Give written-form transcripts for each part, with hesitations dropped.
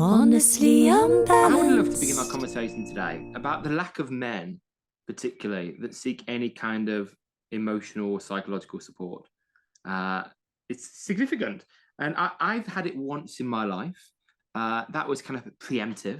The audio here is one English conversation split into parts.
Honestly Unbalanced. I would love to begin our conversation today about the lack of men, particularly, that seek any kind of emotional or psychological support. It's significant. And I've had it once in my life. That was kind of preemptive.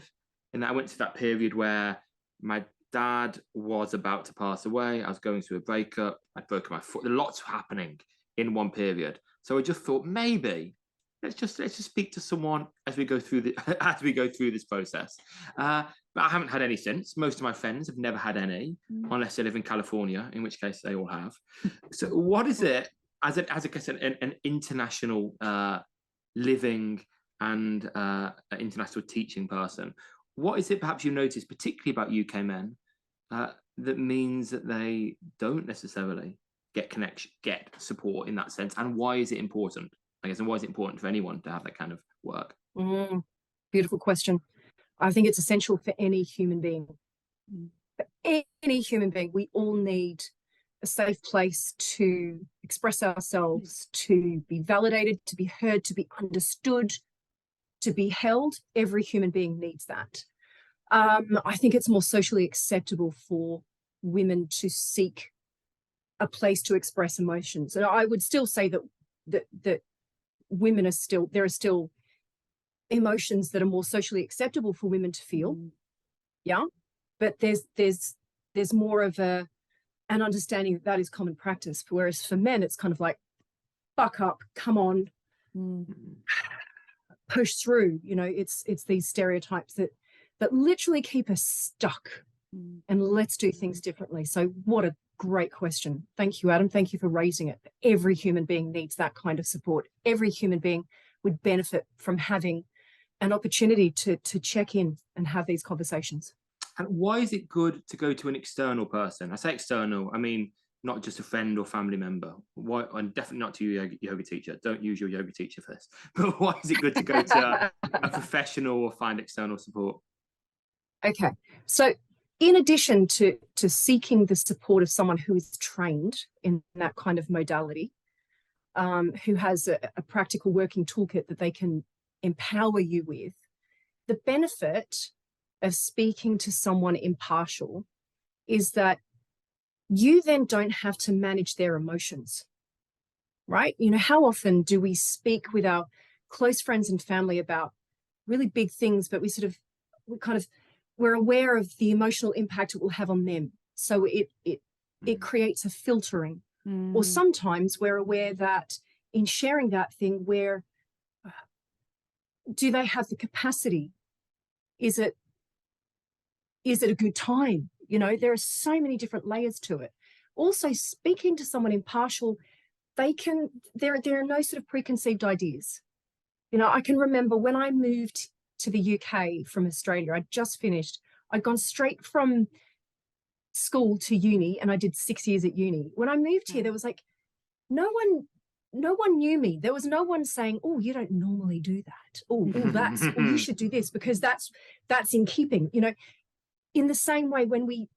And I went to that period where my dad was about to pass away. I was going through a breakup. I'd broken my foot. Lots happening in one period. So I just thought maybe let's just speak to someone as we go through this process. But I haven't had any since. Most of my friends have never had any, unless they live in California, in which case they all have. So what is it as an international living and international teaching person? What is it perhaps you notice, particularly about UK men, that means that they don't necessarily get support in that sense? And why is it important? I guess, and why is it important for anyone to have that kind of work? Beautiful question. I think it's essential for any human being. For any human being, we all need a safe place to express ourselves, to be validated, to be heard, to be understood, to be held. Every human being needs that. I think it's more socially acceptable for women to seek a place to express emotions. And I would still say that women there are still emotions that are more socially acceptable for women to feel. Yeah. But there's more of an understanding that is common practice. Whereas for men, it's kind of like, buck up, come on, push through. You know, it's these stereotypes that literally keep us stuck. And let's do things differently. So what a great question. Thank you, Adam. Thank you for raising it. Every human being needs that kind of support. Every human being would benefit from having an opportunity to check in and have these conversations. And why is it good to go to an external person? I say external, I mean, not just a friend or family member. Why? And definitely not to your yoga teacher. Don't use your yoga teacher for this. But why is it good to go to a professional or find external support? Okay. So in addition to seeking the support of someone who is trained in that kind of modality, who has a practical working toolkit that they can empower you with, the benefit of speaking to someone impartial is that you then don't have to manage their emotions, right? You know, how often do we speak with our close friends and family about really big things, but we're aware of the emotional impact it will have on them. So it creates a filtering. Or sometimes we're aware that in sharing that thing, do they have the capacity? Is it a good time? You know, there are so many different layers to it. Also, speaking to someone impartial, there are no sort of preconceived ideas. You know, I can remember when I moved to the UK from Australia, I'd just finished. I'd gone straight from school to uni, and I did 6 years at uni. When I moved here, there was like no one knew me. There was no one saying, "Oh, you don't normally do that. Oh, you should do this because that's in keeping." You know, in the same way, when we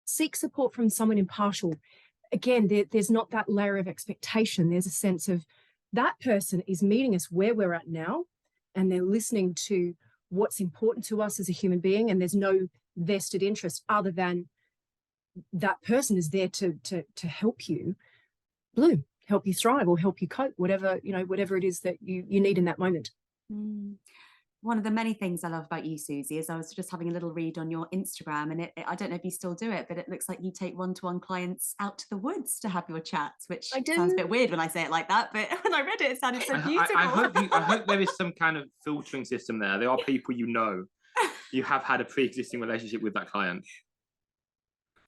seek support from someone impartial, again, there's not that layer of expectation. There's a sense of that person is meeting us where we're at now, and they're listening to what's important to us as a human being, and there's no vested interest other than that person is there to help you bloom, help you thrive, or help you cope, whatever it is that you need in that moment. One of the many things I love about you, Suzy, is I was just having a little read on your Instagram, and I don't know if you still do it, but it looks like you take one-to-one clients out to the woods to have your chats, which sounds a bit weird when I say it like that, but when I read it, it sounded so beautiful. I hope there is some kind of filtering system there. There are people you have had a pre-existing relationship with that client.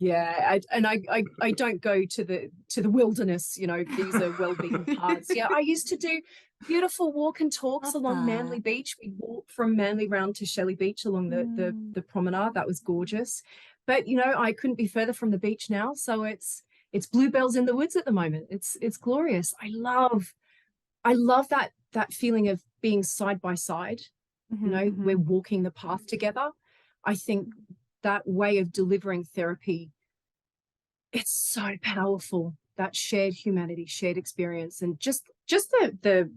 Yeah, I don't go to the wilderness, you know, these are wellbeing paths. Yeah, I used to do beautiful walk and talks along Manly Beach. We walked from Manly round to Shelley Beach along the promenade. That was gorgeous. But, you know, I couldn't be further from the beach now. So it's bluebells in the woods at the moment. It's glorious. I love that feeling of being side by side. You know, we're walking the path together. I think that way of delivering therapy, it's so powerful, that shared humanity, shared experience, and just the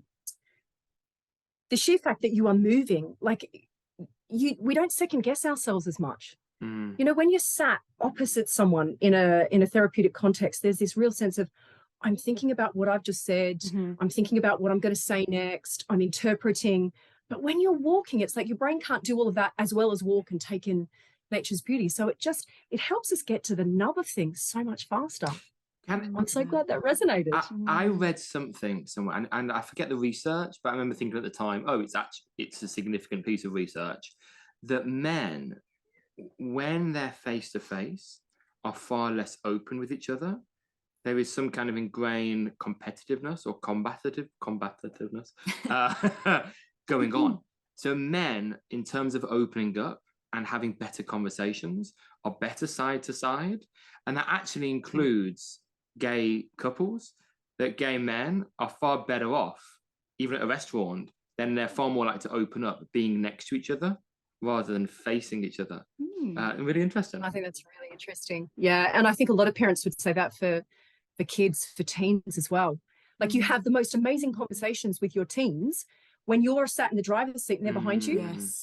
sheer fact that you are moving, like we don't second guess ourselves as much. You know, when you're sat opposite someone in a therapeutic context, there's this real sense of, I'm thinking about what I've just said. I'm thinking about what I'm going to say next. I'm interpreting. But when you're walking, it's like your brain can't do all of that as well as walk and take in nature's beauty. So it helps us get to the nub of things so much faster. I'm so glad that resonated. I read something somewhere, and I forget the research, but I remember thinking at the time, it's a significant piece of research, that men, when they're face to face, are far less open with each other. There is some kind of ingrained competitiveness or combativeness going on. So men, in terms of opening up and having better conversations, are better side to side. And that actually includes gay couples, that gay men are far better off, even at a restaurant, then they're far more likely to open up being next to each other rather than facing each other. Really interesting. I think that's really interesting. Yeah. And I think a lot of parents would say that for kids, for teens as well. Like you have the most amazing conversations with your teens when you're sat in the driver's seat and they're behind you,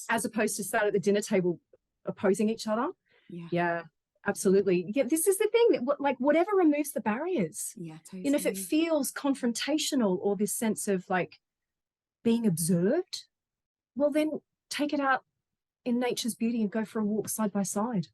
as opposed to sat at the dinner table opposing each other. Yeah, absolutely. Yeah, this is the thing that like whatever removes the barriers. Yeah, totally. And if it feels confrontational or this sense of like being observed, well then take it out in nature's beauty and go for a walk side by side.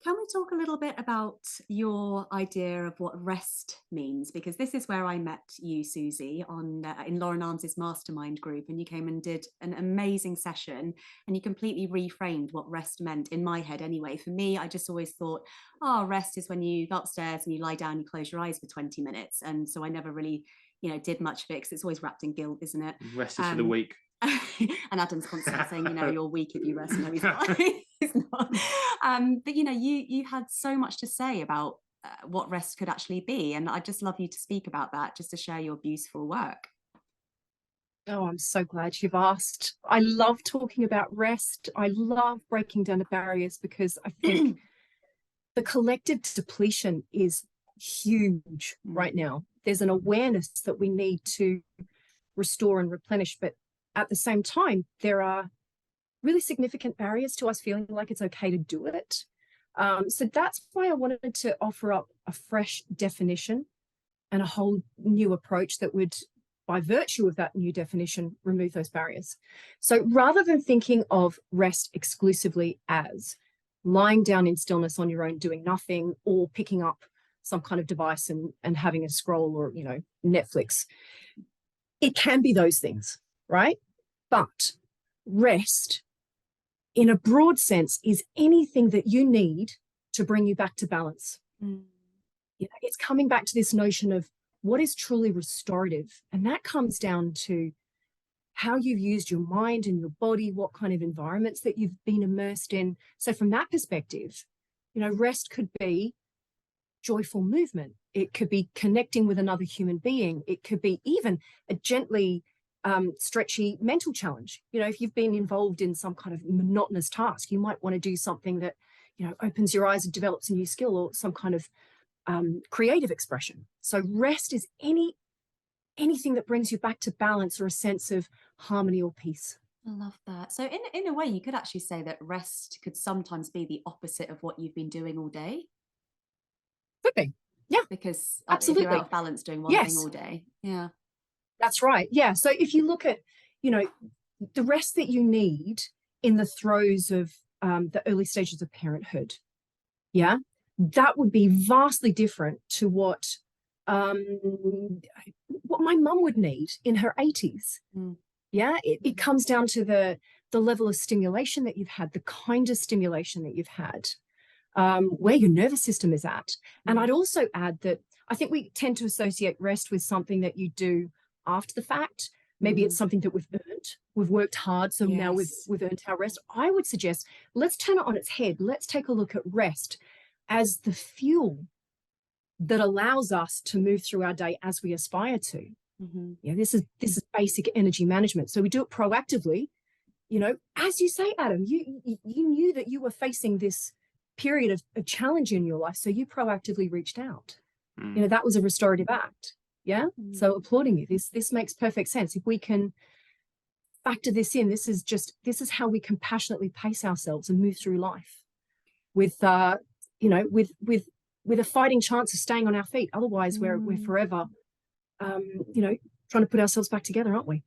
Can we talk a little bit about your idea of what rest means? Because this is where I met you, Suzy, in Lauren Arms's mastermind group, and you came and did an amazing session, and you completely reframed what rest meant in my head anyway. For me, I just always thought, rest is when you go upstairs and you lie down, you close your eyes for 20 minutes. And so I never really, did much of it because it's always wrapped in guilt, isn't it? Rest is for the weak. And Adam's constantly saying, you're weak if you rest. No, he's not. He's not. But you had so much to say about what rest could actually be, and I'd just love you to speak about that, just to share your beautiful work. Oh, I'm so glad you've asked. I love talking about rest. I love breaking down the barriers because I think the collective depletion is huge right now. There's an awareness that we need to restore and replenish, but at the same time, there are really significant barriers to us feeling like it's okay to do it. So that's why I wanted to offer up a fresh definition and a whole new approach that would, by virtue of that new definition, remove those barriers. So rather than thinking of rest exclusively as lying down in stillness on your own, doing nothing, or picking up some kind of device and having a scroll or, Netflix, it can be those things, right? But rest, in a broad sense, is anything that you need to bring you back to balance. It's coming back to this notion of what is truly restorative. And that comes down to how you've used your mind and your body, what kind of environments that you've been immersed in. So from that perspective, rest could be joyful movement. It could be connecting with another human being. It could be even a gently stretchy mental challenge. If you've been involved in some kind of monotonous task, you might want to do something that, opens your eyes and develops a new skill or some kind of creative expression. So rest is anything that brings you back to balance or a sense of harmony or peace. I love that. So in a way, you could actually say that rest could sometimes be the opposite of what you've been doing all day. Could be. Yeah. Because absolutely, if you're out of balance doing one thing all day. Yeah. That's right. Yeah. So if you look at, the rest that you need in the throes of the early stages of parenthood, that would be vastly different to what my mum would need in her 80s. It comes down to the level of stimulation that you've had, the kind of stimulation that you've had, where your nervous system is at. And I'd also add that I think we tend to associate rest with something that you do after the fact. Maybe it's something that we've earned. We've worked hard, so now we've earned our rest. I would suggest let's turn it on its head. Let's take a look at rest as the fuel that allows us to move through our day as we aspire to. This is basic energy management. So we do it proactively. As you say, Adam, you knew that you were facing this period of a challenge in your life, so you proactively reached out. That was a restorative act. So applauding you. This makes perfect sense. If we can factor this in. This is how we compassionately pace ourselves and move through life with, with a fighting chance of staying on our feet. Otherwise, we're forever, trying to put ourselves back together, aren't we?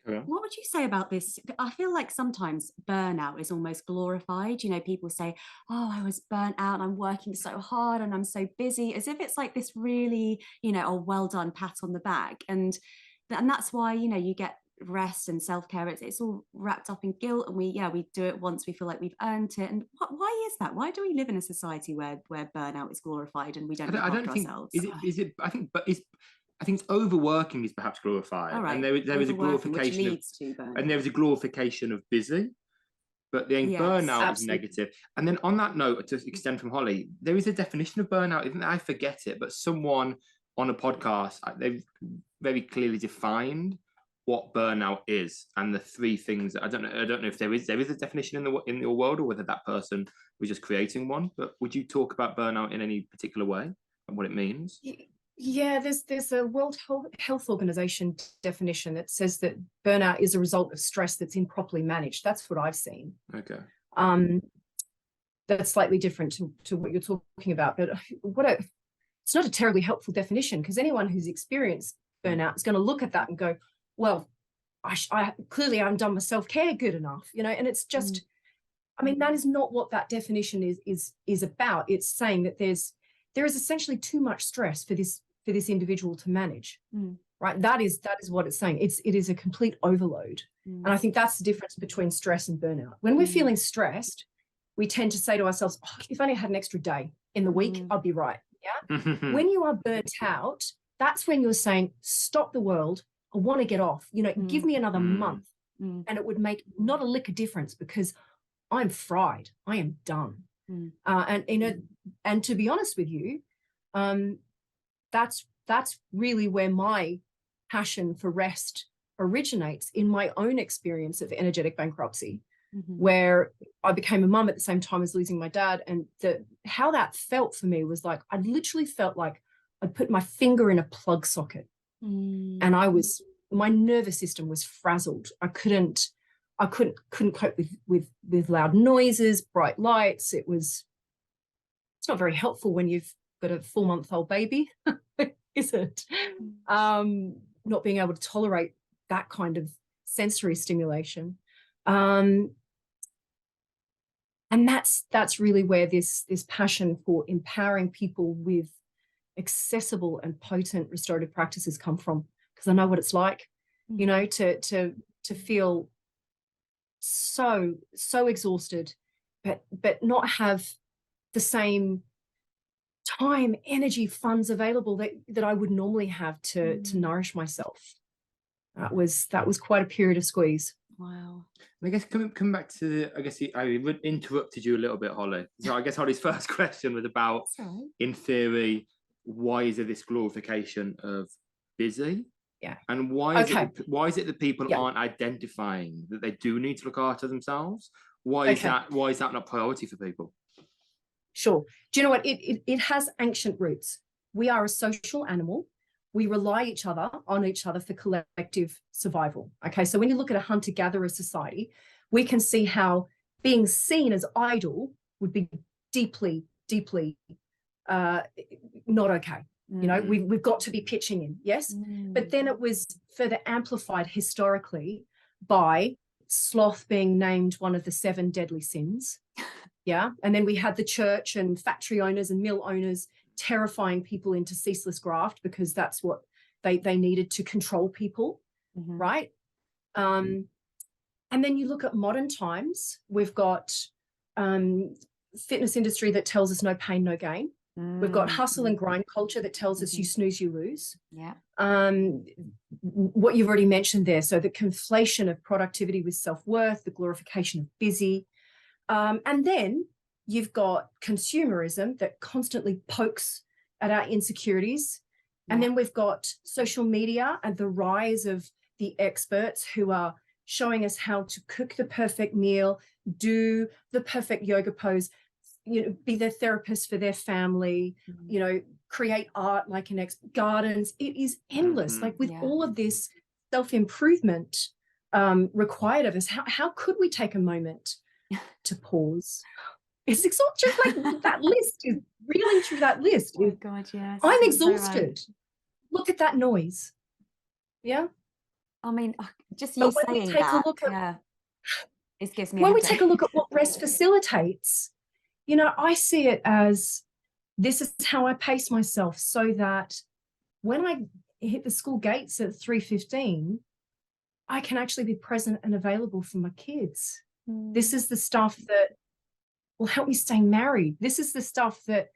What would you say about this? I feel like sometimes burnout is almost glorified. People say, oh, I was burnt out and I'm working so hard and I'm so busy, as if it's like this really, a well done pat on the back. And that's why, you get rest and self-care. It's all wrapped up in guilt, and we do it once we feel like we've earned it. And why is that? Why do we live in a society where burnout is glorified and we don't look after ourselves? I think it's overworking is perhaps glorified, and there is a glorification a glorification of busy, but then burnout is negative. And then on that note, to extend from Holly, there is a definition of burnout. Isn't I forget it, but someone on a podcast, they've very clearly defined what burnout is, and the three things that I don't know if there is a definition in your world, or whether that person was just creating one. But would you talk about burnout in any particular way and what it means? Yeah, there's a World Health Organization definition that says that burnout is a result of stress that's improperly managed. That's what I've seen. Okay. That's slightly different to what you're talking about, but it's not a terribly helpful definition, because anyone who's experienced burnout is going to look at that and go, well, I clearly haven't done my self-care good enough, and it's just, that is not what that definition is about. It's saying that there is essentially too much stress for this individual to manage, right? That is what it's saying. It is a complete overload. And I think that's the difference between stress and burnout. When we're feeling stressed, we tend to say to ourselves, oh, if I only had an extra day in the week, I'd be right. Yeah. When you are burnt out, that's when you're saying, stop the world. I want to get off. Give me another month, and it would make not a lick of difference, because I'm fried. I am done. And to be honest with you, that's really where my passion for rest originates, in my own experience of energetic bankruptcy, where I became a mum at the same time as losing my dad. And how that felt for me was like, I literally felt like I'd put my finger in a plug socket, and my nervous system was frazzled. I couldn't cope with loud noises, bright lights. It's not very helpful when you've got a 4-month-old baby, is it? Not being able to tolerate that kind of sensory stimulation. And that's really where this passion for empowering people with accessible and potent restorative practices come from, because I know what it's like, to feel so exhausted, but not have the same time, energy, funds available that I would normally have to nourish myself. That was quite a period of squeeze. Wow. I guess come back to I interrupted you a little bit, Holly. So I guess Holly's first question was about, in theory, why is there this glorification of busy? Yeah. And why is it that people aren't identifying that they do need to look after themselves? Why is that not a priority for people? Sure. Do you know what? It has ancient roots. We are a social animal. We rely on each other for collective survival. Okay. So when you look at a hunter-gatherer society, we can see how being seen as idle would be deeply, deeply not okay. We've got to be pitching in, yes? But then it was further amplified historically by sloth being named one of the 7 deadly sins. Yeah. And then we had the church and factory owners and mill owners terrifying people into ceaseless graft, because that's what they needed to control people, right? And then you look at modern times, we've got fitness industry that tells us no pain, no gain. We've got hustle and grind culture that tells us you snooze, you lose. Yeah. What you've already mentioned there. So the conflation of productivity with self-worth, the glorification of busy. And then you've got consumerism that constantly pokes at our insecurities. And then we've got social media and the rise of the experts who are showing us how to cook the perfect meal, do the perfect yoga pose, be their therapist for their family, create art like an gardens. It is endless. Like with all of this self-improvement, required of us. How could we take a moment to pause? It's exhausting. Like that list is reeling through that list. Oh God, yes. I'm exhausted. So look at that noise. Yeah. I mean, just you saying that, it gives me. When we take a look at what rest facilitates, I see it as, this is how I pace myself so that when I hit the school gates at 3:15, I can actually be present and available for my kids. This is the stuff that will help me stay married. This is the stuff that,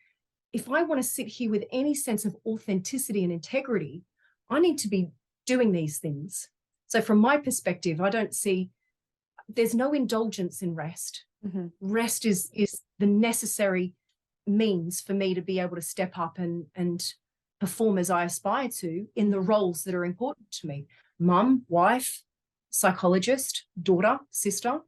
if I want to sit here with any sense of authenticity and integrity, I need to be doing these things. So from my perspective, I don't see, there's no indulgence in rest. Rest is the necessary means for me to be able to step up and perform as I aspire to in the roles that are important to me. Mum, wife, psychologist, daughter, sister.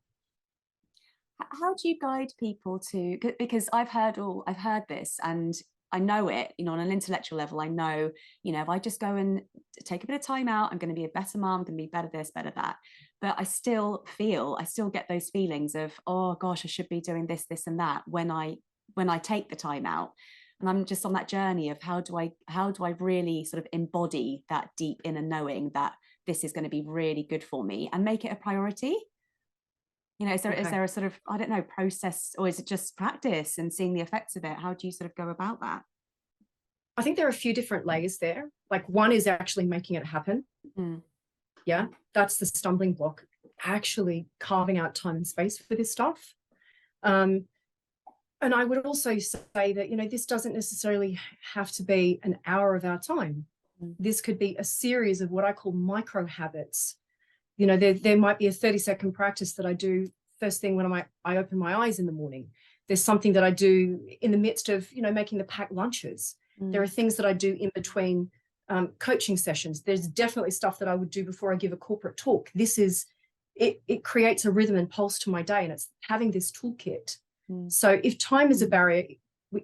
How do you guide people to, because I've heard this and I know it, on an intellectual level, I know, if I just go and take a bit of time out, I'm going to be a better mom, I'm going to be better this, better that. But I still get those feelings of, oh gosh, I should be doing this, this and that when I take the time out. And I'm just on that journey of how do I really sort of embody that deep inner knowing that this is going to be really good for me and make it a priority? Is there a sort of, I don't know, process, or is it just practice and seeing the effects of it? How do you sort of go about that? I think there are a few different layers there. Like, one is actually making it happen. Yeah, that's the stumbling block, actually carving out time and space for this stuff. And I would also say that, this doesn't necessarily have to be an hour of our time. This could be a series of what I call micro habits. There might be a 30-second practice that I do first thing when I open my eyes in the morning. There's something that I do in the midst of, making the packed lunches. There are things that I do in between coaching sessions. There's definitely stuff that I would do before I give a corporate talk. It creates a rhythm and pulse to my day, and it's having this toolkit. So if time is a barrier,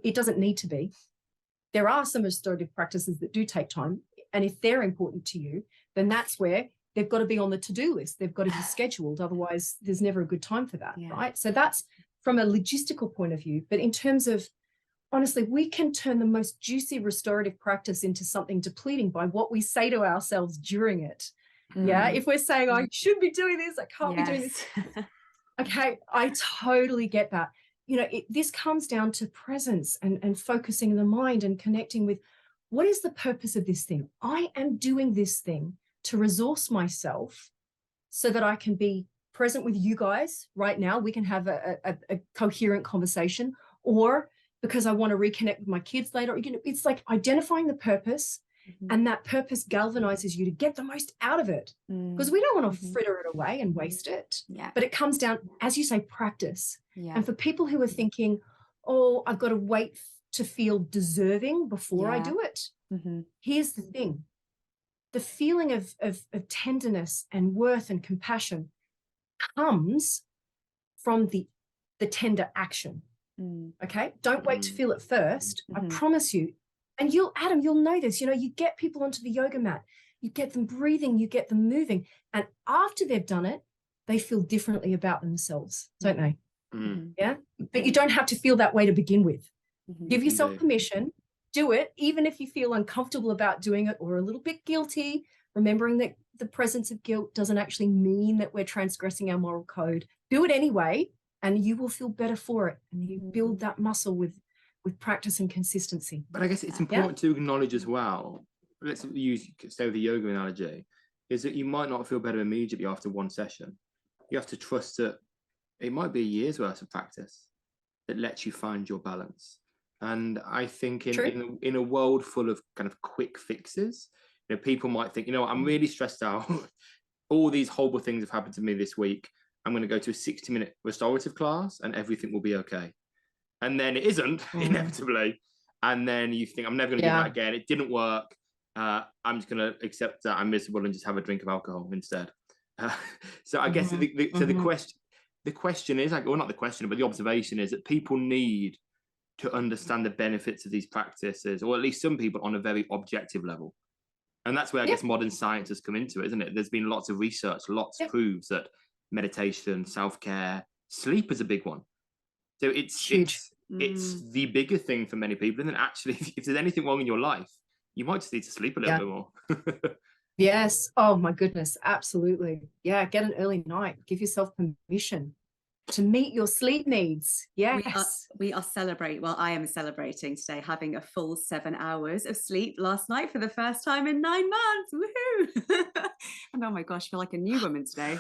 it doesn't need to be. There are some restorative practices that do take time, and if they're important to you, then that's where they've got to be on the to-do list. They've got to be scheduled. Otherwise, there's never a good time for that, right? So that's from a logistical point of view. But in terms of, honestly, we can turn the most juicy restorative practice into something depleting by what we say to ourselves during it. Yeah, if we're saying, I should be doing this, I can't be doing this. Okay, I totally get that. This comes down to presence and focusing the mind and connecting with, what is the purpose of this thing? I am doing this thing to resource myself so that I can be present with you guys right now. We can have a coherent conversation, or because I want to reconnect with my kids later. It's like identifying the purpose, and that purpose galvanizes you to get the most out of it, because we don't want to fritter it away and waste it. But it comes down, as you say, practice. And for people who are thinking, oh, I've got to wait to feel deserving before I do it. Here's the thing. The feeling of tenderness and worth and compassion comes from the tender action. Okay, don't wait to feel it first. I promise you. And Adam, you'll know this. You get people onto the yoga mat, you get them breathing, you get them moving, and after they've done it, they feel differently about themselves, don't they? Yeah, but you don't have to feel that way to begin with. Give yourself permission. Do it, even if you feel uncomfortable about doing it or a little bit guilty, remembering that the presence of guilt doesn't actually mean that we're transgressing our moral code. Do it anyway, and you will feel better for it. And you build that muscle with practice and consistency. But I guess it's important to acknowledge as well, let's stay with the yoga analogy, is that you might not feel better immediately after one session. You have to trust that it might be a year's worth of practice that lets you find your balance. And I think in a world full of kind of quick fixes, people might think, I'm really stressed out. All these horrible things have happened to me this week. I'm going to go to a 60-minute restorative class and everything will be okay. And then it isn't, inevitably. And then you think, I'm never going to do that again. It didn't work. I'm just going to accept that I'm miserable and just have a drink of alcohol instead. So I guess the question is, well, not the question, but the observation is that people need to understand the benefits of these practices, or at least some people on a very objective level. And that's where I guess modern science has come into it, isn't it? There's been lots of research, lots proves that meditation, self-care, sleep is a big one. So it's huge. It's the bigger thing for many people. And then actually, if there's anything wrong in your life, you might just need to sleep a little bit more. Yes. Oh my goodness. Absolutely. Yeah. Get an early night. Give yourself permission to meet your sleep needs. Yes. We are celebrating. Well, I am celebrating today having a full 7 hours of sleep last night for the first time in 9 months. Woohoo! And oh my gosh, I feel like a new woman today.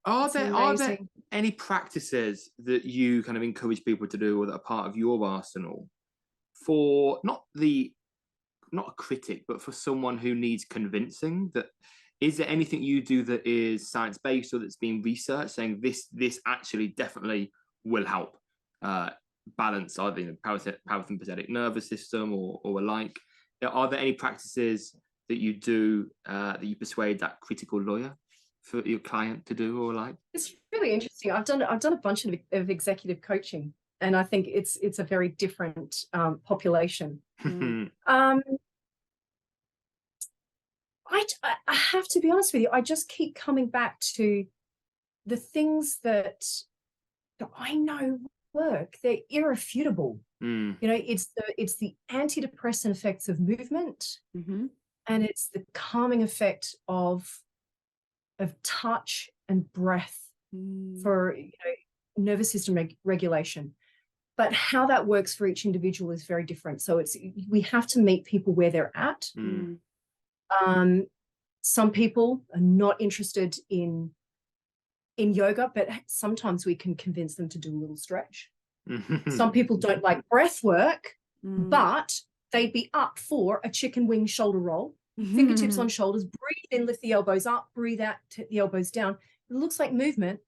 Are there any practices that you kind of encourage people to do or that are part of your arsenal for not a critic, but for someone who needs convincing? That is there anything you do that is science-based or that's been researched saying this actually definitely will help balance either the parasympathetic nervous system or alike? Are there any practices that you do that you persuade that critical lawyer for your client to do or like? It's really interesting. I've done a bunch of executive coaching, and I think it's a very different population. I have to be honest with you. I just keep coming back to the things that I know work. They're irrefutable. You know, it's the antidepressant effects of movement, and it's the calming effect of touch and breath for nervous system regulation. But how that works for each individual is very different. So we have to meet people where they're at. Some people are not interested in yoga, but sometimes we can convince them to do a little stretch. Some people don't like breath work, but they'd be up for a chicken wing shoulder roll, fingertips on shoulders, breathe in, lift the elbows up, breathe out, tip the elbows down. It looks like movement.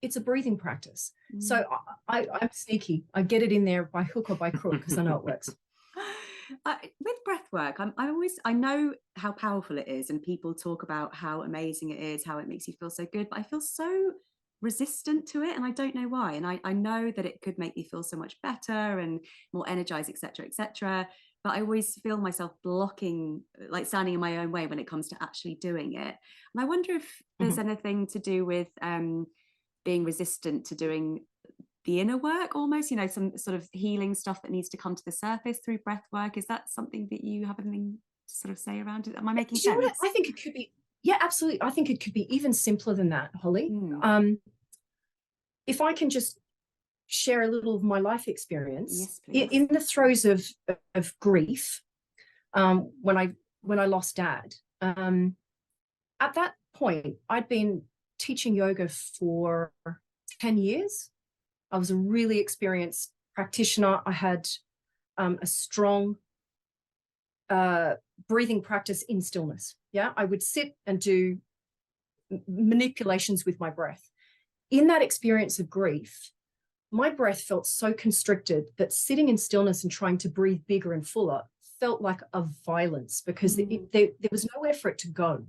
It's a breathing practice. So I'm sneaky. I get it in there by hook or by crook because I know it works. With breath work, I know how powerful it is, and people talk about how amazing it is, how it makes you feel so good, but I feel so resistant to it, and I don't know why. And I know that it could make me feel so much better and more energized, etc., but I always feel myself blocking, like standing in my own way when it comes to actually doing it. And I wonder if there's anything to do with being resistant to doing the inner work, almost, some sort of healing stuff that needs to come to the surface through breath work. Is that something that you have anything to sort of say around it? Am I making sense? I think it could be, absolutely. I think it could be even simpler than that, Holly. If I can just share a little of my life experience. Yes, in the throes of grief, when I lost Dad, at that point, I'd been teaching yoga for 10 years. I was a really experienced practitioner. I had a strong breathing practice in stillness. Yeah, I would sit and do manipulations with my breath. In that experience of grief, my breath felt so constricted that sitting in stillness and trying to breathe bigger and fuller felt like a violence, because there was nowhere for it to go.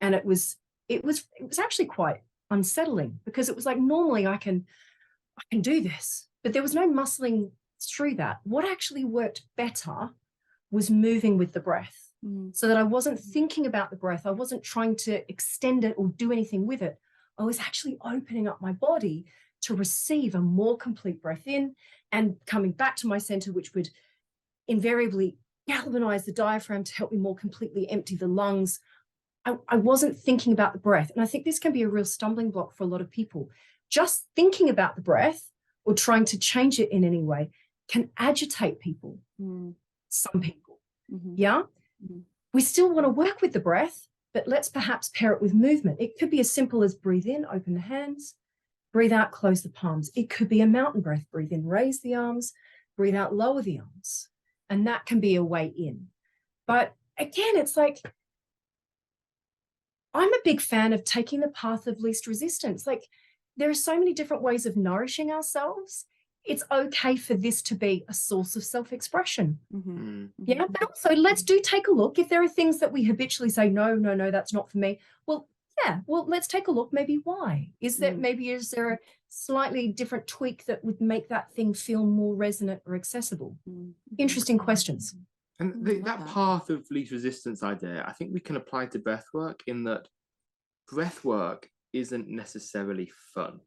And it was actually quite unsettling, because it was like, normally I can do this, but there was no muscling through that. What actually worked better was moving with the breath, so that I wasn't thinking about the breath. I wasn't trying to extend it or do anything with it. I was actually opening up my body to receive a more complete breath in and coming back to my center, which would invariably galvanize the diaphragm to help me more completely empty the lungs. I wasn't thinking about the breath. And I think this can be a real stumbling block for a lot of people. Just thinking about the breath or trying to change it in any way can agitate people, some people. Yeah? We still want to work with the breath, but let's perhaps pair it with movement. It could be as simple as breathe in, open the hands, breathe out, close the palms. It could be a mountain breath. Breathe in, raise the arms, breathe out, lower the arms. And that can be a way in. But again, it's like, I'm a big fan of taking the path of least resistance. Like, there are so many different ways of nourishing ourselves. It's okay for this to be a source of self-expression. Yeah, but also let's take a look. If there are things that we habitually say, no, that's not for me. Well, let's take a look. Maybe why? Is there a slightly different tweak that would make that thing feel more resonant or accessible? Interesting questions. And that path of least resistance idea, I think we can apply to breath work, in that breath work isn't necessarily fun.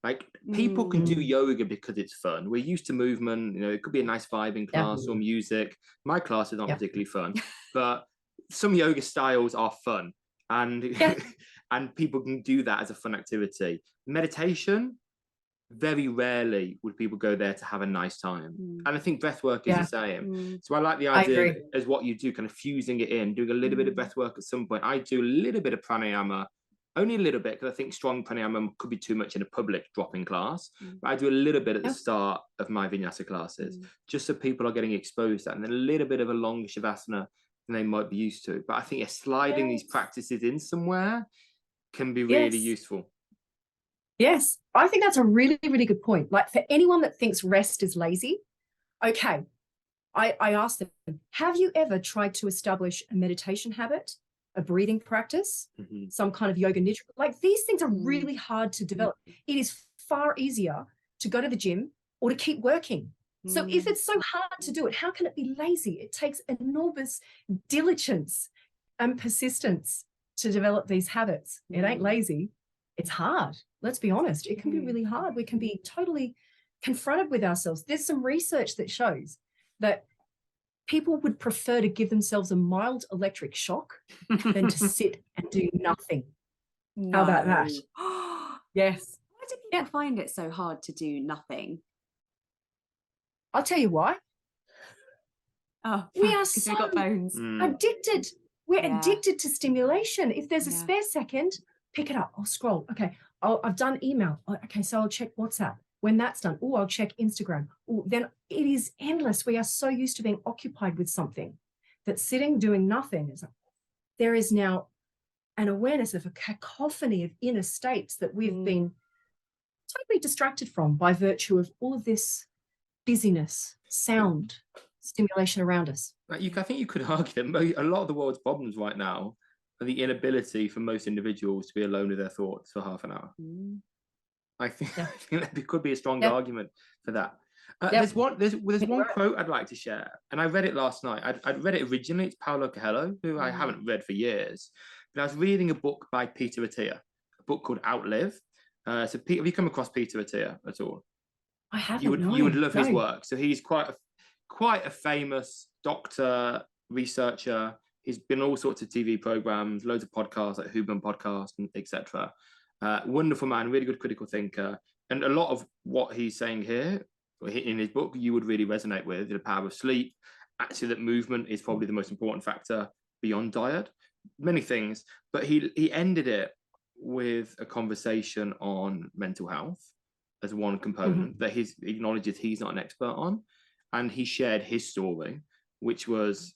Like, people can do yoga because it's fun. We're used to movement, you know, it could be a nice vibe in class or music. My class is not particularly fun, but some yoga styles are fun, and and people can do that as a fun activity. Meditation, very rarely would people go there to have a nice time. And I think breath work is the same. So I like the idea as what you do, kind of fusing it in, doing a little bit of breath work at some point. I do a little bit of pranayama, only a little bit, because I think strong pranayama could be too much in a public drop-in class. But I do a little bit at the start of my vinyasa classes, just so people are getting exposed to that, and then a little bit of a long shavasana than they might be used to. But I think sliding these practices in somewhere can be really useful. Yes, I think that's a really, really good point. Like, for anyone that thinks rest is lazy, okay, I asked them, have you ever tried to establish a meditation habit, a breathing practice, some kind of yoga nidra? Like, these things are really hard to develop. It is far easier to go to the gym or to keep working. So if it's so hard to do it, how can it be lazy? It takes enormous diligence and persistence to develop these habits. It ain't lazy. It's hard. Let's be honest. It can be really hard. We can be totally confronted with ourselves. There's some research that shows that people would prefer to give themselves a mild electric shock than to sit and do nothing. How about that? Yes. Why do people find it so hard to do nothing? I'll tell you why. We are so we've got phones. addicted. We're addicted to stimulation. If there's a spare second, pick it up. I'll scroll. Okay. I've done email. Okay, so I'll check WhatsApp. When that's done, I'll check Instagram. Then it is endless. We are so used to being occupied with something that sitting doing nothing is. There is now an awareness of a cacophony of inner states that we've been totally distracted from by virtue of all of this busyness, sound, stimulation around us. I think you could argue that a lot of the world's problems right now are the inability for most individuals to be alone with their thoughts for half an hour. I think there could be a strong argument for that. There's one quote I'd like to share, and I read it last night. I'd read it originally. It's Paulo Coelho, who I haven't read for years, but I was reading a book by Peter Attia, a book called Outlive. So Pete, have you come across Peter Attia at all? I haven't. You would love his work. So he's quite a famous doctor, researcher. He's been on all sorts of TV programs, loads of podcasts like Huberman Podcast, etc. Wonderful man, really good critical thinker. And a lot of what he's saying here in his book, you would really resonate with. The power of sleep, actually that movement is probably the most important factor beyond diet, many things. But he ended it with a conversation on mental health as one component that he acknowledges he's not an expert on. And he shared his story, which was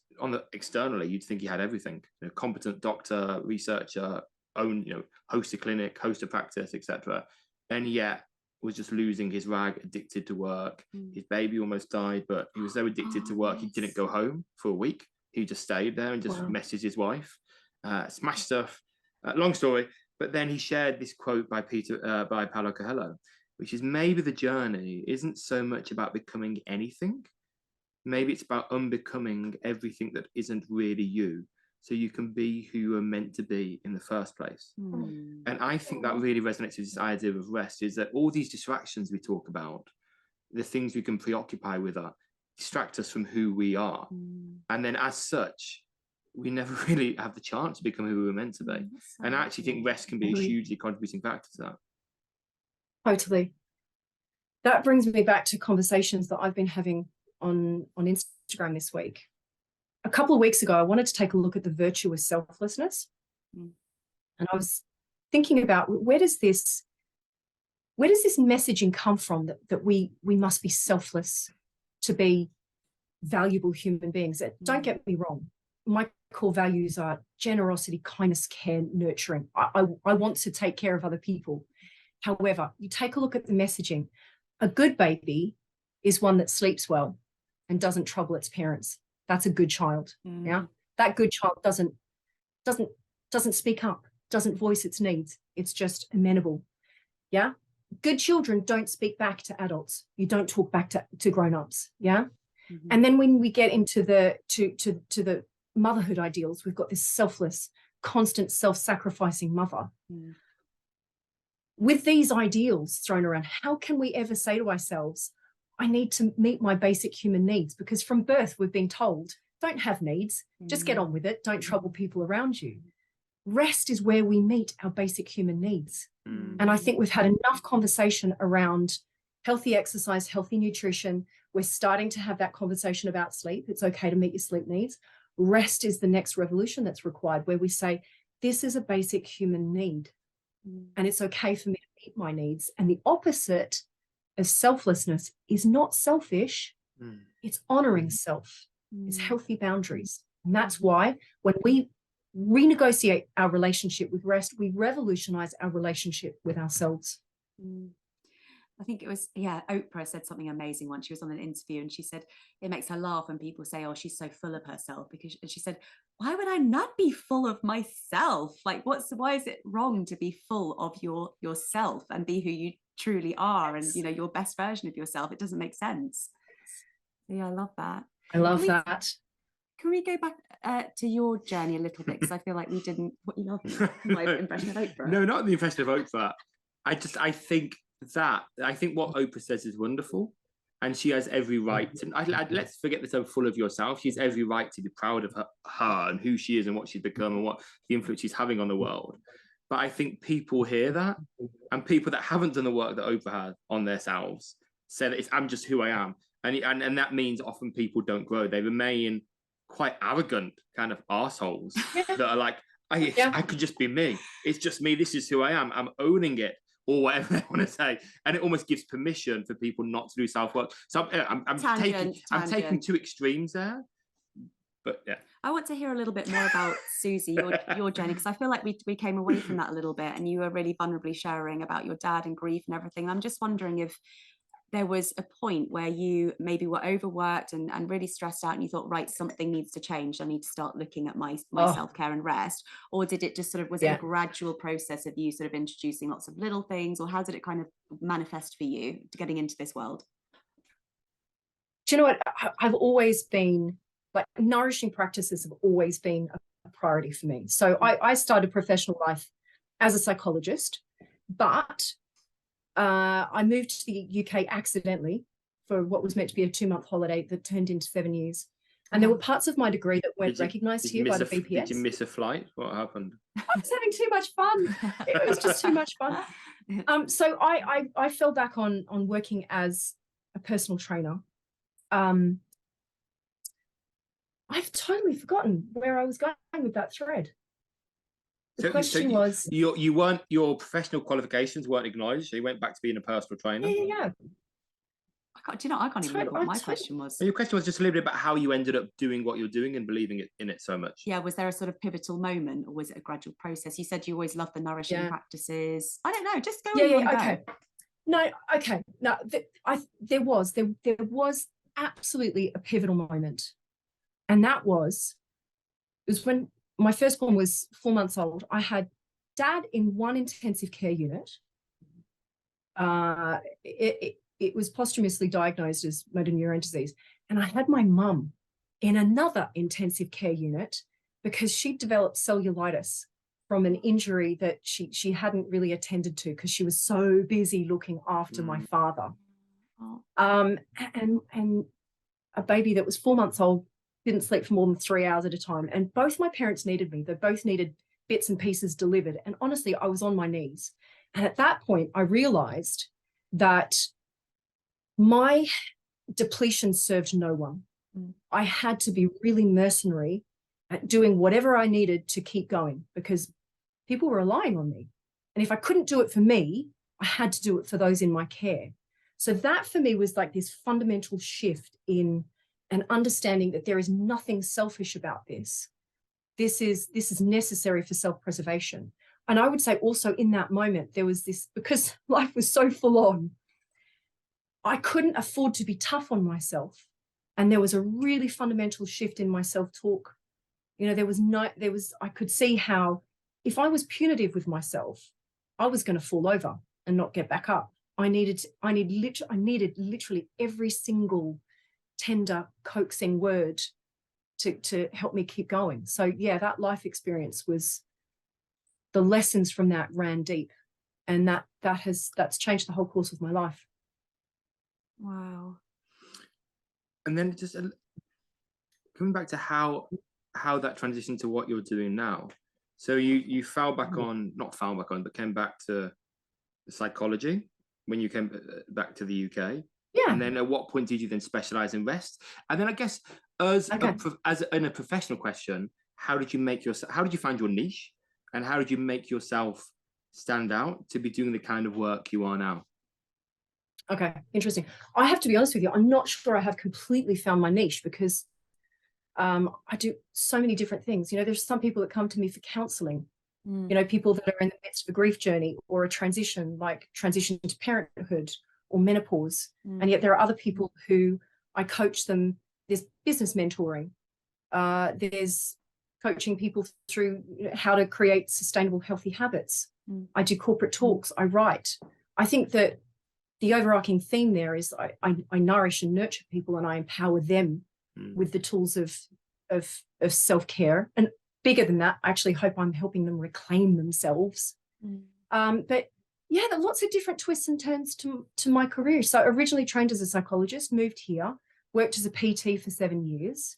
externally, you'd think he had everything, competent doctor, researcher, host a clinic, host a practice, etc. And yet was just losing his rag, addicted to work. His baby almost died, but he was so addicted to work, he didn't go home for a week. He just stayed there and just messaged his wife, smashed stuff. Long story. But then he shared this quote by Paulo Coelho, which is, maybe the journey isn't so much about becoming anything. Maybe it's about unbecoming everything that isn't really you, so you can be who you were meant to be in the first place. And I think that really resonates with this idea of rest, is that all these distractions we talk about, the things we can preoccupy with, distract us from who we are. And then as such, we never really have the chance to become who we were meant to be. And I actually think rest can be a hugely contributing factor to that. Totally. That brings me back to conversations that I've been having on Instagram this week. A couple of weeks ago, I wanted to take a look at the virtue of selflessness. And I was thinking about where does this messaging come from that we must be selfless to be valuable human beings? Don't get me wrong. My core values are generosity, kindness, care, nurturing. I want to take care of other people. However, you take a look at the messaging. A good baby is one that sleeps well and doesn't trouble its parents. That's a good child. Yeah, that good child doesn't speak up, doesn't voice its needs. It's just amenable. Yeah, good children don't speak back to adults. You don't talk back to grown-ups. Yeah, Mm-hmm. And then when we get into the to the motherhood ideals, we've got this selfless, constant self-sacrificing mother. Mm. With these ideals thrown around, how can we ever say to ourselves, I need to meet my basic human needs? Because from birth, we've been told, don't have needs, just get on with it. Don't trouble people around you. Rest is where we meet our basic human needs. And I think we've had enough conversation around healthy exercise, healthy nutrition. We're starting to have that conversation about sleep. It's okay to meet your sleep needs. Rest is the next revolution that's required, where we say, this is a basic human need. And it's okay for me to meet my needs. And the opposite of selflessness is not selfish. It's honoring self. It's healthy boundaries. And that's why when we renegotiate our relationship with rest, we revolutionize our relationship with ourselves. I think it was, Oprah said something amazing once. She was on an interview and she said it makes her laugh when people say, oh, she's so full of herself, because she said, why would I not be full of myself? Like, why is it wrong to be full of yourself and be who you truly are, and, you know, your best version of yourself? It doesn't make sense. Yeah, I love that. I love that. Can we go back to your journey a little bit? Because I feel like we didn't put you off my impression of Oprah. No, not the impression of Oprah. I think what Oprah says is wonderful, and she has every right to, let's forget this, full of yourself. She has every right to be proud of her and who she is and what she's become and what the influence she's having on the world. But I think people hear that, and people that haven't done the work that Oprah had on themselves say that I'm just who I am. And that means often people don't grow. They remain quite arrogant kind of assholes that are like, I could just be me. It's just me. This is who I am. I'm owning it, or whatever they want to say. And it almost gives permission for people not to do self-work. So I'm taking two extremes there. But yeah. I want to hear a little bit more about Suzy, your journey, because I feel like we came away from that a little bit, and you were really vulnerably sharing about your dad and grief and everything. I'm just wondering if there was a point where you maybe were overworked and really stressed out, and you thought, right, something needs to change. I need to start looking at my self-care and rest. Or did it just was it a gradual process of you sort of introducing lots of little things, or how did it kind of manifest for you getting into this world? Do you know what? I've always been, like, nourishing practices have always been a priority for me. So I started professional life as a psychologist, but I moved to the UK accidentally for what was meant to be a 2-month holiday that turned into 7 years. And there were parts of my degree that weren't recognised here by the BPS. Did you miss a flight? What happened? I was having too much fun. It was just too much fun. So I fell back on working as a personal trainer. I've totally forgotten where I was going with that thread. The question was, your professional qualifications weren't acknowledged, so you went back to being a personal trainer. Yeah. I can't even remember what my question was. Your question was just a little bit about how you ended up doing what you're doing and believing in it so much. Yeah, was there a sort of pivotal moment, or was it a gradual process? You said you always loved the nourishing practices. I don't know, just go. Okay. No, there was absolutely a pivotal moment, and it was when my firstborn was 4 months old. I had Dad in one intensive care unit. It was posthumously diagnosed as motor neurone disease. And I had my mum in another intensive care unit because she developed cellulitis from an injury that she hadn't really attended to because she was so busy looking after my father. And a baby that was 4 months old didn't sleep for more than 3 hours at a time. And both my parents needed me. They both needed bits and pieces delivered. And honestly, I was on my knees. And at that point, I realized that my depletion served no one. I had to be really mercenary at doing whatever I needed to keep going because people were relying on me. And if I couldn't do it for me, I had to do it for those in my care. So that for me was like this fundamental shift in an understanding that there is nothing selfish about this. This is necessary for self-preservation. And I would say also in that moment, there was this, because life was so full on, I couldn't afford to be tough on myself. And there was a really fundamental shift in my self-talk. You know, I could see how if I was punitive with myself, I was going to fall over and not get back up. I needed literally every single tender, coaxing word to help me keep going. So yeah, that life experience was, the lessons from that ran deep, and that's changed the whole course of my life. Wow. And then just coming back to how that transitioned to what you're doing now. So you but came back to psychology when you came back to the UK. Yeah. And then at what point did you then specialize in rest? And then I guess in a professional question, how did you find your niche, and how did you make yourself stand out to be doing the kind of work you are now? Okay, interesting. I have to be honest with you, I'm not sure I have completely found my niche, because I do so many different things. You know, there's some people that come to me for counseling, you know, people that are in the midst of a grief journey or a transition, like transition to parenthood or menopause. And yet there are other people who I coach them. There's business mentoring. There's coaching people through how to create sustainable, healthy habits. I do corporate talks. I write. I think that the overarching theme there is I nourish and nurture people, and I empower them with the tools of self-care. And bigger than that, I actually hope I'm helping them reclaim themselves. But yeah, there are lots of different twists and turns to my career. So originally trained as a psychologist, moved here, worked as a PT for 7 years.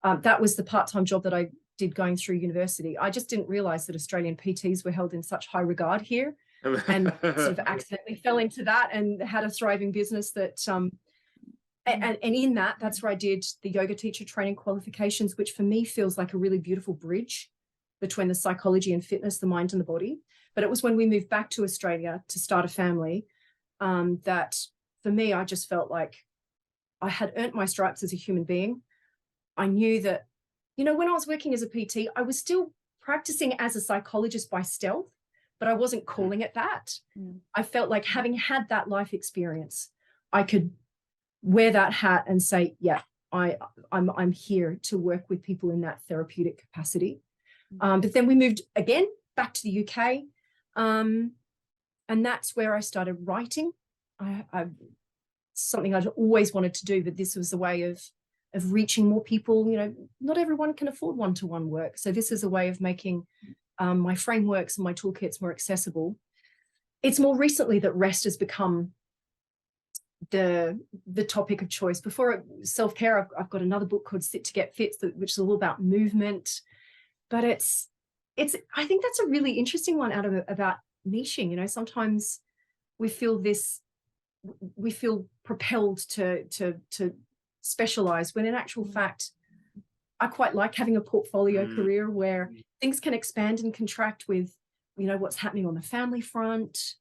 That was the part-time job that I did going through university. I just didn't realize that Australian PTs were held in such high regard here, and sort of accidentally fell into that and had a thriving business that and in that's where I did the yoga teacher training qualifications, which for me feels like a really beautiful bridge between the psychology and fitness, the mind and the body. But it was when we moved back to Australia to start a family that for me, I just felt like I had earned my stripes as a human being. I knew that, you know, when I was working as a PT, I was still practicing as a psychologist by stealth, but I wasn't calling it that. I felt like, having had that life experience, I could wear that hat and say, yeah, I'm here to work with people in that therapeutic capacity. But then we moved again back to the UK, and that's where I started writing. Something I'd always wanted to do, but this was a way of reaching more people. You know, not everyone can afford one-to-one work, so this is a way of making my frameworks and my toolkits more accessible. It's more recently that rest has become the topic of choice. Before self-care, I've got another book called Sit to Get Fit, which is all about movement. But it's I think that's a really interesting one about niching. You know, sometimes we feel propelled to specialize, when in actual fact, I quite like having a portfolio career where things can expand and contract with, you know, what's happening on the family front.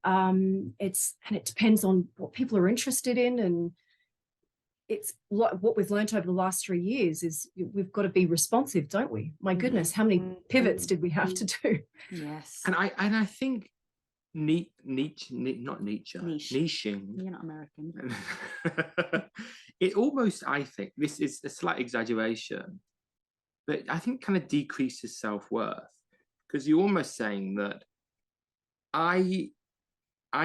It depends on what people are interested in, and it's what we've learned over the last 3 years is we've got to be responsive, don't we? My goodness, how many pivots did we have to do? Yes. And I think niching. You're not American. It almost, I think, this is a slight exaggeration, but I think kind of decreases self-worth, because you're almost saying that I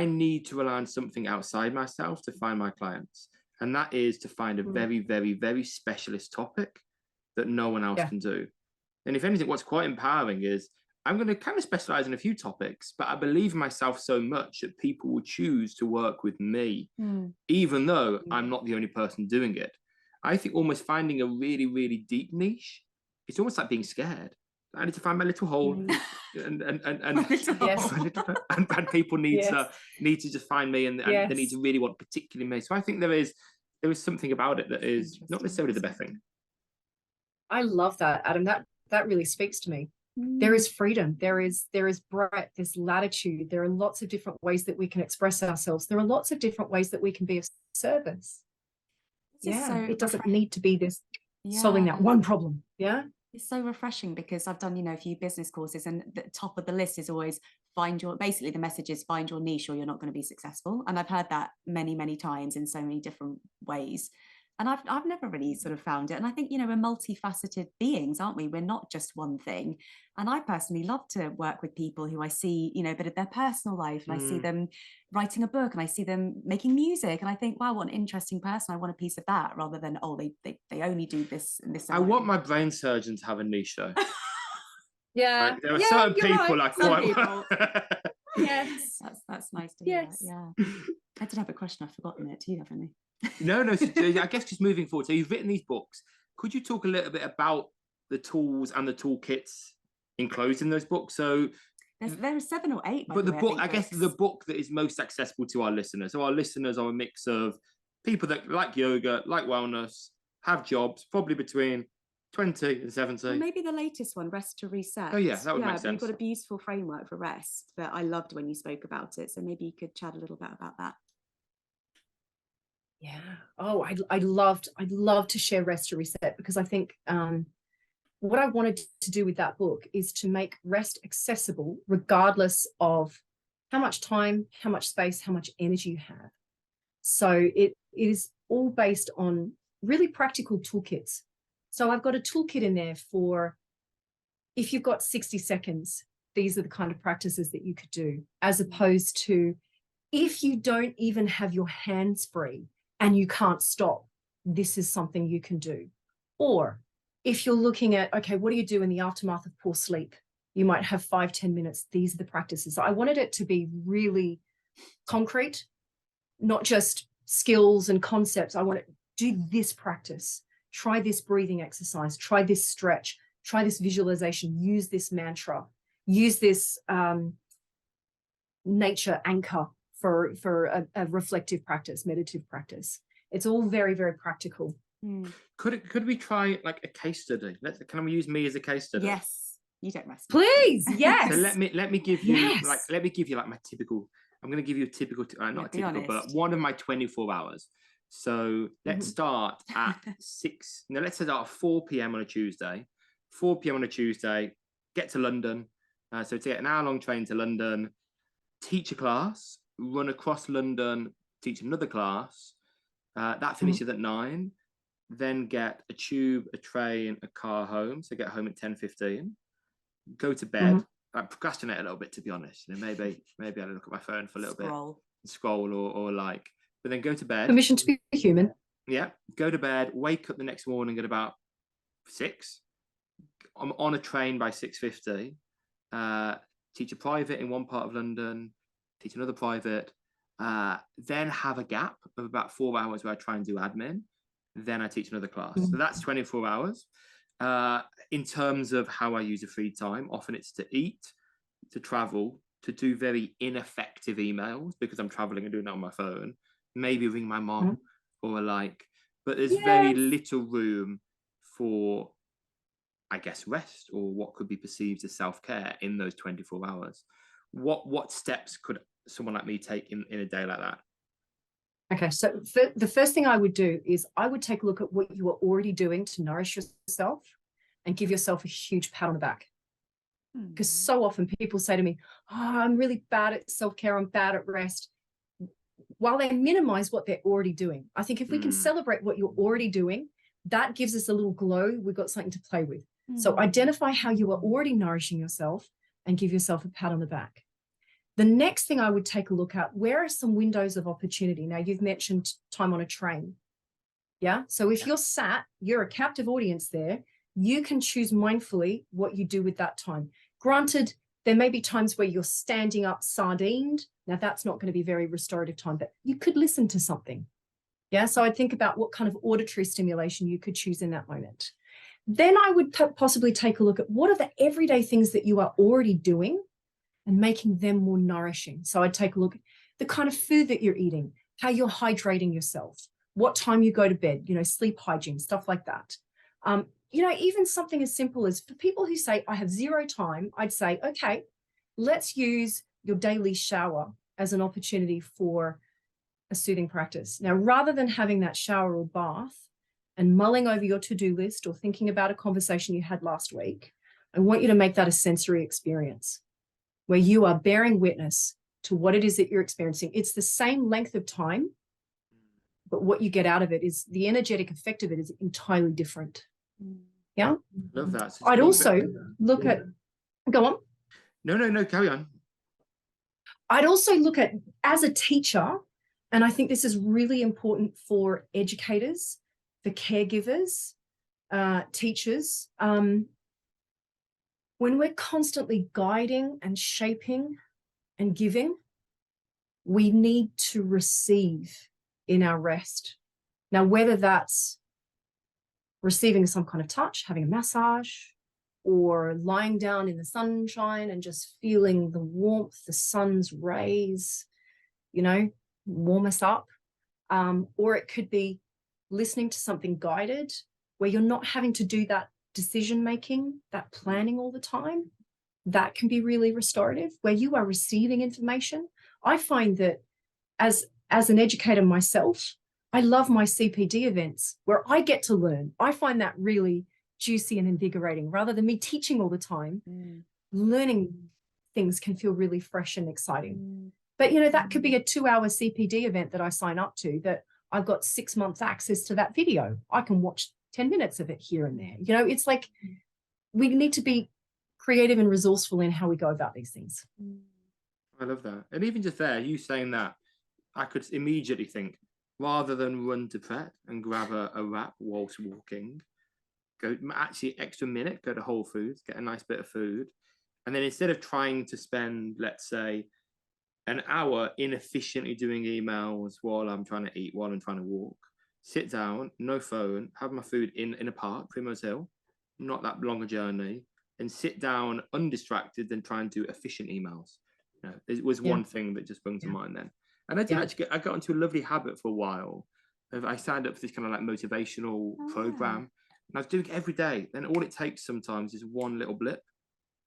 need to rely on something outside myself to find my clients. And that is to find a very, very, very specialist topic that no one else can do. And if anything, what's quite empowering is I'm going to kind of specialize in a few topics, but I believe in myself so much that people will choose to work with me, even though I'm not the only person doing it. I think almost finding a really, really deep niche, it's almost like being scared. I need to find my little hole, and people need to just find me, and they need to really want particularly me. So I think there is something about it that is not necessarily the best thing. I love that, Adam. That really speaks to me. There is freedom. There is breadth. There's latitude. There are lots of different ways that we can express ourselves. There are lots of different ways that we can be of service. It doesn't need to be this solving that one problem. It's so refreshing, because I've done, a few business courses, and the top of the list is always basically the message is find your niche or you're not going to be successful. And I've heard that many, many times in so many different ways. And I've never really sort of found it. And I think, we're multifaceted beings, aren't we? We're not just one thing. And I personally love to work with people who I see, a bit of their personal life, and I see them writing a book, and I see them making music, and I think, wow, what an interesting person. I want a piece of that, rather than, they only do this and this. I want my brain surgeon to have a niche show. Yeah. There are certain people right. I quite Yes. That's nice to hear. Yes. Yeah. I did have a question. I've forgotten it. Do you have any? No. So, I guess just moving forward. So you've written these books. Could you talk a little bit about the tools and the toolkits enclosed in those books? So there are 7 or 8. But the book, I guess, the book that is most accessible to our listeners. So our listeners are a mix of people that like yoga, like wellness, have jobs, probably between 20 and 70. Well, maybe the latest one, Rest to Reset. Oh yeah, that would make sense. You've got a beautiful framework for rest that I loved when you spoke about it. So maybe you could chat a little bit about that. Yeah. Oh, I'd love to share Rest to Reset, because I think what I wanted to do with that book is to make rest accessible regardless of how much time, how much space, how much energy you have. So it is all based on really practical toolkits. So I've got a toolkit in there for, if you've got 60 seconds, these are the kind of practices that you could do, as opposed to if you don't even have your hands free and you can't stop, this is something you can do. Or if you're looking at, okay, what do you do in the aftermath of poor sleep? You might have 5-10 minutes. These are the practices. I wanted it to be really concrete, not just skills and concepts. I want to do this practice, try this breathing exercise, try this stretch, try this visualization, use this mantra, use this nature anchor for a reflective practice, meditative practice. It's all very, very practical. Could we try like a case study? Can we use me as a case study? Yes, you don't rest. Please, yes. So let me give you like my typical. I'm going to give you a typical, not typical, but one of my 24 hours. So let's start at 6. No, let's start at 4 p.m. on a Tuesday. 4 p.m. on a Tuesday. Get to London. So to get an hour-long train to London, teach a class, run across London, teach another class. That finishes at 9. Then get a tube, a train, a car home. So get home at 10:15. Go to bed. I procrastinate a little bit, to be honest. Maybe I look at my phone for a little bit, scroll or like. But then go to bed. Permission to be human. Yeah. Go to bed. Wake up the next morning at about 6. I'm on a train by 6:50. Teach a private in one part of London. Teach another private. Then have a gap of about 4 hours where I try and do admin. Then I teach another class. So that's 24 hours. In terms of how I use a free time, often it's to eat, to travel, to do very ineffective emails because I'm traveling and doing that on my phone. Maybe ring my mom or like, but there's very little room for, I guess, rest or what could be perceived as self-care in those 24 hours. What steps could someone like me take in a day like that? Okay, so the first thing I would do is I would take a look at what you are already doing to nourish yourself and give yourself a huge pat on the back. Because so often people say to me, I'm really bad at self-care, I'm bad at rest. While they minimize what they're already doing, I think if we can celebrate what you're already doing, that gives us a little glow. We've got something to play with. So identify how you are already nourishing yourself and give yourself a pat on the back. The next thing I would take a look at, where are some windows of opportunity? Now, you've mentioned time on a train. Yeah. So if you're a captive audience there, you can choose mindfully what you do with that time. Granted, there may be times where you're standing up sardined. Now, that's not going to be very restorative time, but you could listen to something. Yeah. So I'd think about what kind of auditory stimulation you could choose in that moment. Then I would possibly take a look at what are the everyday things that you are already doing and making them more nourishing. So I'd take a look at the kind of food that you're eating, how you're hydrating yourself, what time you go to bed, sleep hygiene, stuff like that. Even something as simple as for people who say, I have zero time, I'd say, okay, let's use your daily shower as an opportunity for a soothing practice. Now, rather than having that shower or bath and mulling over your to-do list or thinking about a conversation you had last week, I want you to make that a sensory experience where you are bearing witness to what it is that you're experiencing. It's the same length of time, but what you get out of it is the energetic effect of it is entirely different. Yeah. Love that. So I'd also look at, go on. No, carry on. I'd also look at, as a teacher, and I think this is really important for educators, for caregivers, teachers, when we're constantly guiding and shaping and giving, we need to receive in our rest. Now, whether that's receiving some kind of touch, having a massage, or lying down in the sunshine and just feeling the warmth, the sun's rays, you know, warm us up. Or it could be listening to something guided where you're not having to do that decision-making, that planning all the time. That can be really restorative, where you are receiving information. I find that as an educator myself, I love my CPD events where I get to learn. I find that really juicy and invigorating. Rather than me teaching all the time, learning things can feel really fresh and exciting. But, you know, that could be a 2-hour CPD event that I sign up to, that I've got 6 months access to that video. I can watch 10 minutes of it here and there. You know, it's like we need to be creative and resourceful in how we go about these things. I love that. And even just there, you saying that, I could immediately think, rather than run to prep and grab a wrap whilst walking, go actually extra minute, go to Whole Foods, get a nice bit of food. And then instead of trying to spend, let's say, an hour inefficiently doing emails while I'm trying to eat, while I'm trying to walk, sit down, no phone, have my food in a park, Primrose Hill, not that long a journey, and sit down undistracted than try and do efficient emails. You know, it was one thing that just sprung to mind then. And I did actually I got into a lovely habit for a while. I signed up for this kind of like motivational program, and I was doing it every day. Then all it takes sometimes is one little blip,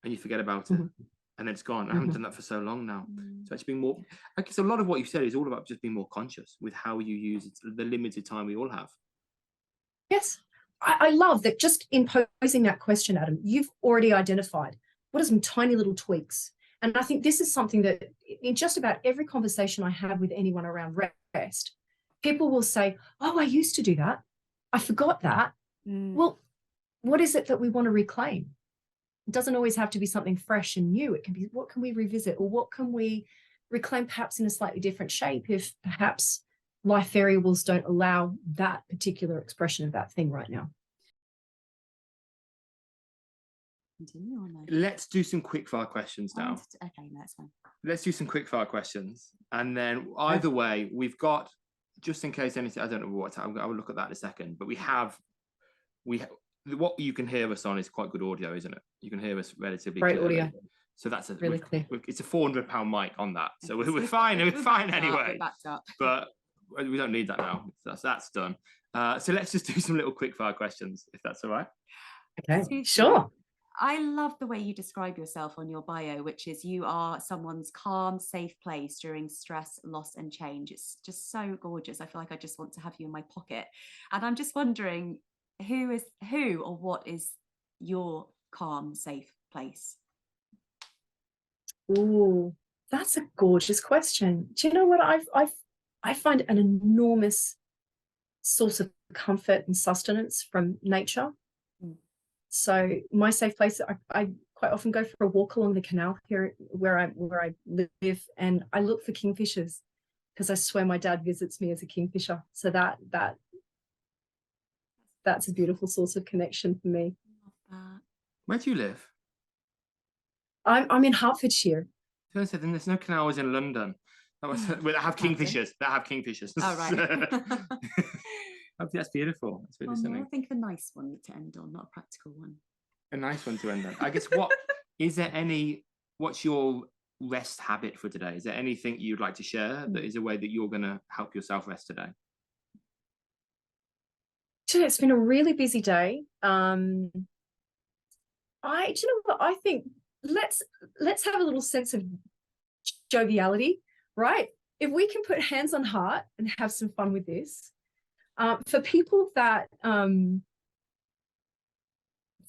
and you forget about it, and then it's gone. I haven't done that for so long now. So it's been more. I guess a lot of what you said is all about just being more conscious with how you use it, the limited time we all have. Yes, I love that. Just in posing that question, Adam, you've already identified what are some tiny little tweaks. And I think this is something that in just about every conversation I have with anyone around rest, people will say, oh, I used to do that. I forgot that. Well, what is it that we want to reclaim? It doesn't always have to be something fresh and new. It can be, what can we revisit, or what can we reclaim perhaps in a slightly different shape if perhaps life variables don't allow that particular expression of that thing right now. Let's do some quick fire questions now. Okay, that's fine. Let's do some quick fire questions, and then either way, we've got, just in case anything, I don't know what, I will look at that in a second, but we have what you can hear us on is quite good audio, isn't it? You can hear us relatively great clearly. Audio. So that's really clear. It's a £400 mic on that, so we're fine. We're fine anyway. But we don't need that now. That's done. So let's just do some little quick fire questions, if that's all right. Okay, sure. I love the way you describe yourself on your bio, which is you are someone's calm, safe place during stress, loss, and change. It's just so gorgeous. I feel like I just want to have you in my pocket. And I'm just wondering, who or what is your calm, safe place? Oh, that's a gorgeous question. Do you know what? I find an enormous source of comfort and sustenance from nature. So my safe place, I quite often go for a walk along the canal here where I live, and I look for kingfishers because I swear my dad visits me as a kingfisher. So that's a beautiful source of connection for me. Where do you live? I'm in Hertfordshire. I said, there's no canals in London. That have kingfishers. Oh, right. That's beautiful. That's really something. I think of a nice one to end on, not a practical one. A nice one to end on. I guess what's your rest habit for today? Is there anything you'd like to share that is a way that you're going to help yourself rest today? It's been a really busy day. Do you know what? I think let's have a little sense of joviality, right? If we can put hands on heart and have some fun with this. For people that find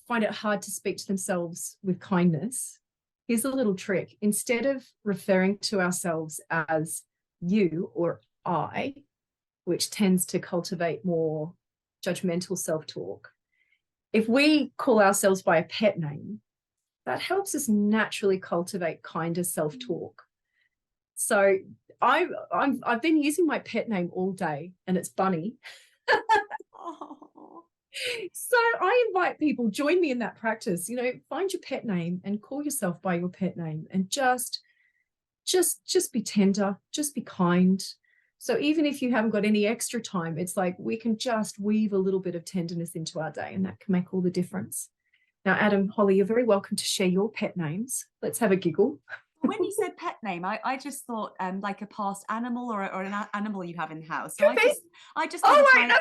it hard to speak to themselves with kindness, here's a little trick. Instead of referring to ourselves as you or I, which tends to cultivate more judgmental self-talk. If we call ourselves by a pet name, that helps us naturally cultivate kinder self-talk. So I've been using my pet name all day, and it's Bunny. So I invite people, join me in that practice. Find your pet name and call yourself by your pet name, and just be tender, just be kind. So even if you haven't got any extra time, it's like we can just weave a little bit of tenderness into our day, and that can make all the difference. Now, Adam, Holly, you're very welcome to share your pet names. Let's have a giggle. When you said pet name, I just thought like a past animal or an animal you have in the house. So I just oh, I know.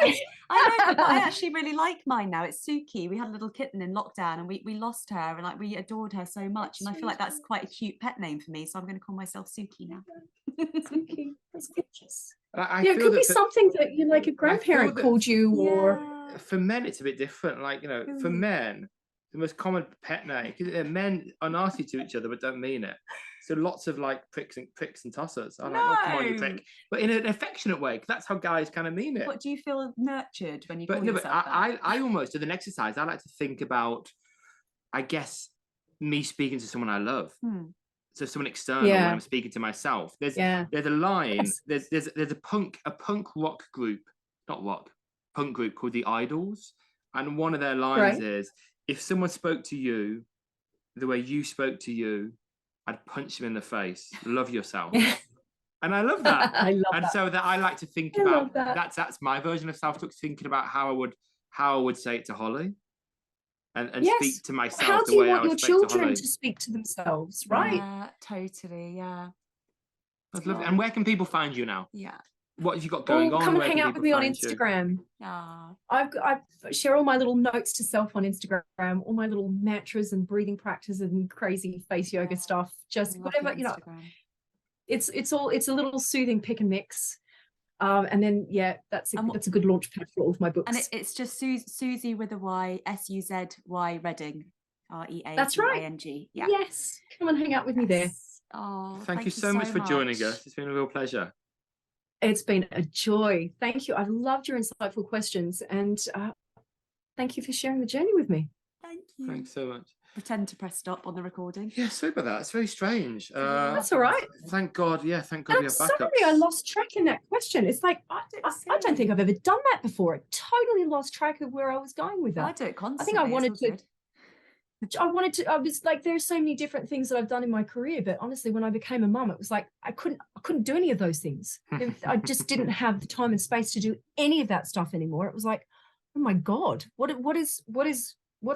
I know, but I actually really like mine now. It's Suki. We had a little kitten in lockdown, and we lost her, and like we adored her so much. And I feel like that's quite a cute pet name for me. So I'm going to call myself Suki now. Suki, that's gorgeous. It could be something that like a grandparent called you, or for men it's a bit different. Like for men, the most common pet name, because men are nasty to each other but don't mean it. So lots of like pricks and tossers. I'm like, oh, come on, you prick. But in an affectionate way, because that's how guys kind of mean it. What do you feel nurtured when you call yourself that? I almost, with an exercise, I like to think about, I guess, me speaking to someone I love. So someone external when I'm speaking to myself. There's a line. Yes. There's a punk rock group, punk group called the Idols, and one of their lines is, if someone spoke to you the way you spoke to you, I'd punch them in the face. Love yourself. And I love that. I love and that. So that I like to think about that. That's my version of self-talk, thinking about how I would say it to Holly. And speak to myself. How do you want your children to speak to themselves, right? Yeah, totally. Yeah. I'd love it. And where can people find you now? Yeah. What have you got going on? Come and hang out with me on Instagram. I share all my little notes to self on Instagram, all my little mantras and breathing practices and crazy face yoga stuff. Just whatever, It's a little soothing pick and mix. And then that's a good launch pad for all of my books. And it's just Suzy with a Y, SUZY Reading, READING. That's right. Yeah. Yes, come and hang out with me there. Oh, thank you so much for joining us. It's been a real pleasure. It's been a joy. Thank you. I've loved your insightful questions, and thank you for sharing the journey with me. Thank you. Thanks so much. Pretend to press stop on the recording. Yeah, sorry about that. It's very strange. That's all right. Thank God. Yeah, thank God we have backups. Sorry, I lost track in that question. It's like I don't think I've ever done that before. I totally lost track of where I was going with that. I do it constantly. I think I was like, there's so many different things that I've done in my career, but honestly, when I became a mum, it was like I couldn't do any of those things. I just didn't have the time and space to do any of that stuff anymore. It was like, oh my God, what's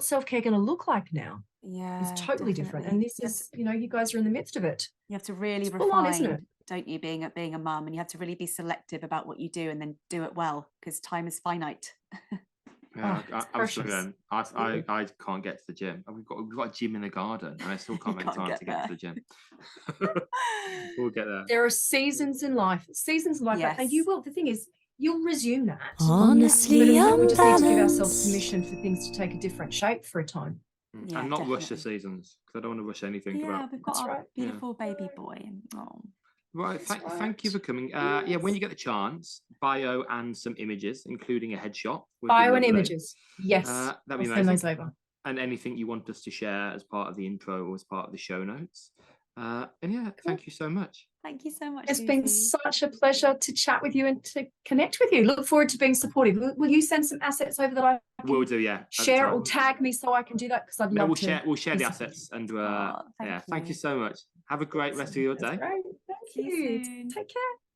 self-care going to look like now? Yeah, it's totally different. And this is, you guys are in the midst of it. You have to really refine, don't you, being a mum, and you have to really be selective about what you do and then do it well, because time is finite. Yeah, I can't get to the gym. We've got a gym in the garden, and I still can't make time to get to the gym. We'll get there. There are seasons in life, yes. And you will. The thing is, you'll resume that. Honestly Unbalanced. We just need to give ourselves permission for things to take a different shape for a time. Yeah, and not rush the seasons, because I don't want to rush anything. Yeah, we've got our beautiful baby boy. Right, thank you for coming. When you get the chance, bio and some images, including a headshot. Bio and images, yes. That'd be amazing. Send those over. And anything you want us to share as part of the intro or as part of the show notes. Thank you so much. Thank you so much. It's been such a pleasure to chat with you and to connect with you. Look forward to being supportive. Will you send some assets over that I can will do, share or tag me so I can do that? Because I'd love to. We'll share the assets, and thank you so much. Have a great rest of your day. Great. Thank you. Take care.